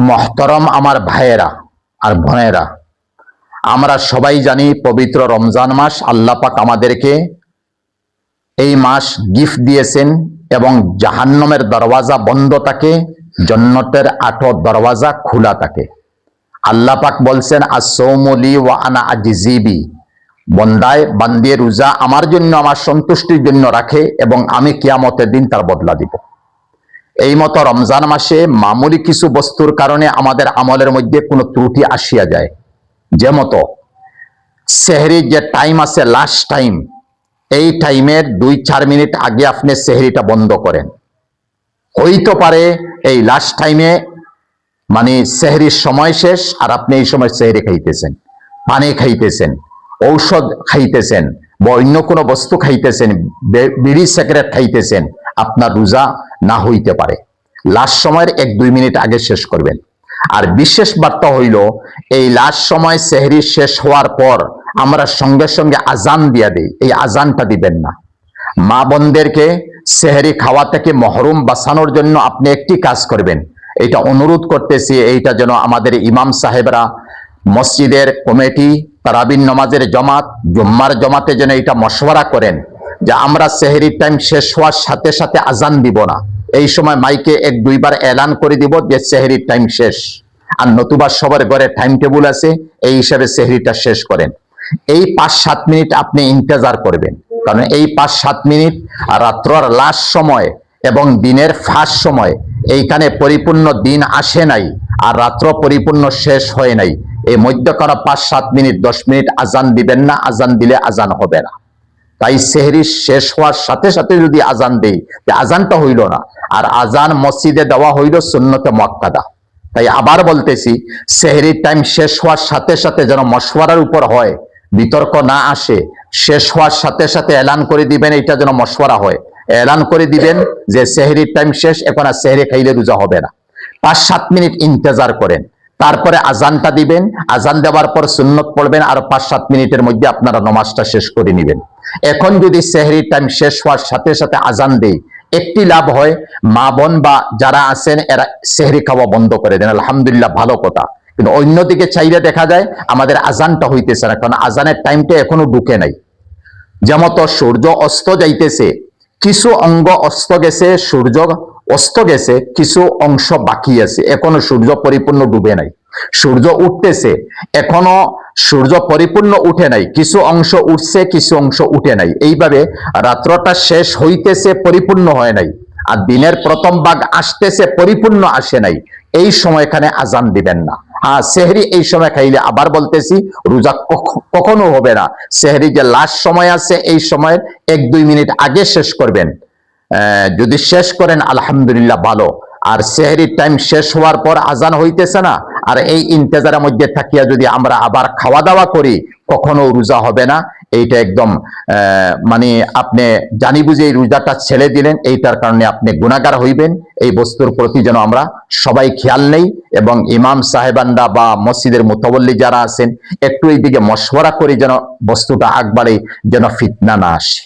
মহতরম আমার ভাইয়েরা আর বোনেরা, আমরা সবাই জানি পবিত্র রমজান মাস আল্লাহ পাক আমাদেরকে এই মাস গিফট দিয়েছেন এবং জাহান্নামের দরওয়াজা বন্ধ থাকে, জান্নাতের 8 দরওয়াজা খোলা থাকে। আল্লাহ পাক বলছেন as-sawmu li ওয়া আনা আজজি বি, বান্দায় বান্দিয়ে রোজা আমার জন্য, আমার সন্তুষ্টির জন্য রাখে এবং আমি কিয়ামতের দিন তার বদলা দিব। এই মতো রমজান মাসে মামুলি কিছু বস্তুর কারণে আমাদের আমলের মধ্যে কোনো ত্রুটি আসিয়া যায়। যে মতো সেহরির যে টাইম আছে, লাস্ট টাইম, এই টাইমের 2-4 মিনিট আগে আপনি সেহরিটা বন্ধ করেন। হইতে পারে এই লাস্ট টাইমে মানে সেহরির সময় শেষ আর আপনি এই সময় সেহরি খাইতেছেন, পানি খাইতেছেন, ঔষধ খাইতেছেন বা অন্য কোনো বস্তু খাইতেছেন, বিড়ি সিগারেট খাইতেছেন, আপনার রোজা না হইতে পারে। লাস্ট সময়ের 1-2 মিনিট আগে শেষ করবেন। আর বিশেষ বার্তা হইল, এই লাস্ট সময় সেহরি শেষ হওয়ার পর আমরা সঙ্গে সঙ্গে আজান দিয়া দেই, এই আজানটা দিবেন না। মা বোনদেরকে সেহরি খাওয়া থেকে মহরুম বাঁচানোর জন্য আপনি একটি কাজ করবেন, এটা অনুরোধ করতেছি, এইটা যেন আমাদের ইমাম সাহেবরা, মসজিদের কমিটি, তারাবির নামাজের জমাত, জুম্মার জমাতে যেন এটা মশওয়ারা করেন যে আমরা সেহরির টাইম শেষ হওয়ার সাথে সাথে আজান দিব না। এই সময় মাইকে 1-2 বার এলান করে দিব যে সেহরির টাইম শেষ। আর নতুবা সবার ঘরে টাইম টেবিল আছে, এই হিসাবে সেহরিটা শেষ করেন। এই 5-7 মিনিট আপনি ইন্তজার করবেন, কারণ এই 5-7 মিনিট রাত্রর লাস্ট সময় এবং দিনের ফার্স্ট সময়, এইখানে পরিপূর্ণ দিন আসে নাই আর রাত্র পরিপূর্ণ শেষ হয় নাই। এই মধ্যকার 5-7 মিনিট 10 মিনিট আজান দিবেন না, আজান দিলে আজান হবে না। তাই সেহরি শেষ হওয়ার সাথে সাথে যদি আজান দেই, আজানটা হইল না। আর আজান মসজিদে দেওয়া হইল সুন্নতে মুআক্কাদা। তাই আবার বলতেছি, সেহরির টাইম শেষ হওয়ার সাথে সাথে যেন মশওয়ারার উপর হয়, বিতর্ক না আসে। শেষ হওয়ার সাথে সাথে এলান করে দিবেন, এটা যেন মশওয়ারা হয়। এলান করে দিবেন যে সেহরির টাইম শেষ, এখন আর সেহরি খাইলে রোজা হবে না। 5-7 মিনিট ইন্তজার করেন, তারপরে আজানটা দিবেন। আজান দেওয়ার পর সুন্নত পড়বেন, আর 5-7 মিনিটের মধ্যে আপনারা নামাজটা শেষ করে নেবেন। এখন যদি সেহরির টাইম শেষ হওয়ার সাথে সাথে আজান দেই, একটি লাভ হয়, মা বোন বা যারা আছেন এরা সেহরি খাওয়া বন্ধ করে দেন, আলহামদুলিল্লাহ, ভালো কথা। কিন্তু অন্যদিকে চাইলে দেখা যায় আমাদের আজানটা হইতেছে না, কারণ আজানের টাইমটা এখনো ঢুকে নাই। যেমন সূর্য অস্ত যাইতেছে, কিছু অঙ্গ অস্ত গেছে, সূর্য অস্ত গেছে, কিছু অংশ বাকি আছে, এখনো সূর্য পরিপূর্ণ ডুবে নাই। সূর্য উঠতেছে, এখনো সূর্য পরিপূর্ণ উঠে নাই, কিছু অংশ উঠছে, কিছু অংশ উঠে নাই। এইভাবে রাত্রটা শেষ হইতেছে, পরিপূর্ণ হয় নাই, আর দিনের প্রথম ভাগ আসতেছে, পরিপূর্ণ আসে নাই। এই সময় এখানে আজান দিবেন না। সেহরি এই সময় খাইলে, আবার বলতেছি, রোজা কখনো হবে না। সেহরি যে লাস্ট সময় আছে, এই সময়ের 1-2 মিনিট আগে শেষ করবেন। যদি শেষ করেন আলহামদুলিল্লাহ, ভালো। আর সেহরির টাইম শেষ হওয়ার পর আজান হইতেছে না, আর এই ইন্তজারের মধ্যে থাকিয়া যদি আমরা আবার খাওয়া দাওয়া করি, কখনো রোজা হবে না। এইটা একদম মানে আপনি জানি বুঝে এই রোজাটা ছেড়ে দিলেন, এইটার কারণে আপনি গুনাহগার হইবেন। এই বস্তুর প্রতি যেন আমরা সবাই খেয়াল নেই এবং ইমাম সাহেবানরা বা মসজিদের মুতাওয়াল্লি যারা আছেন একটু এইদিকে মশওয়ারা করে যেন বস্তুটা আগবাড়ে, যেন ফিতনা না আসে।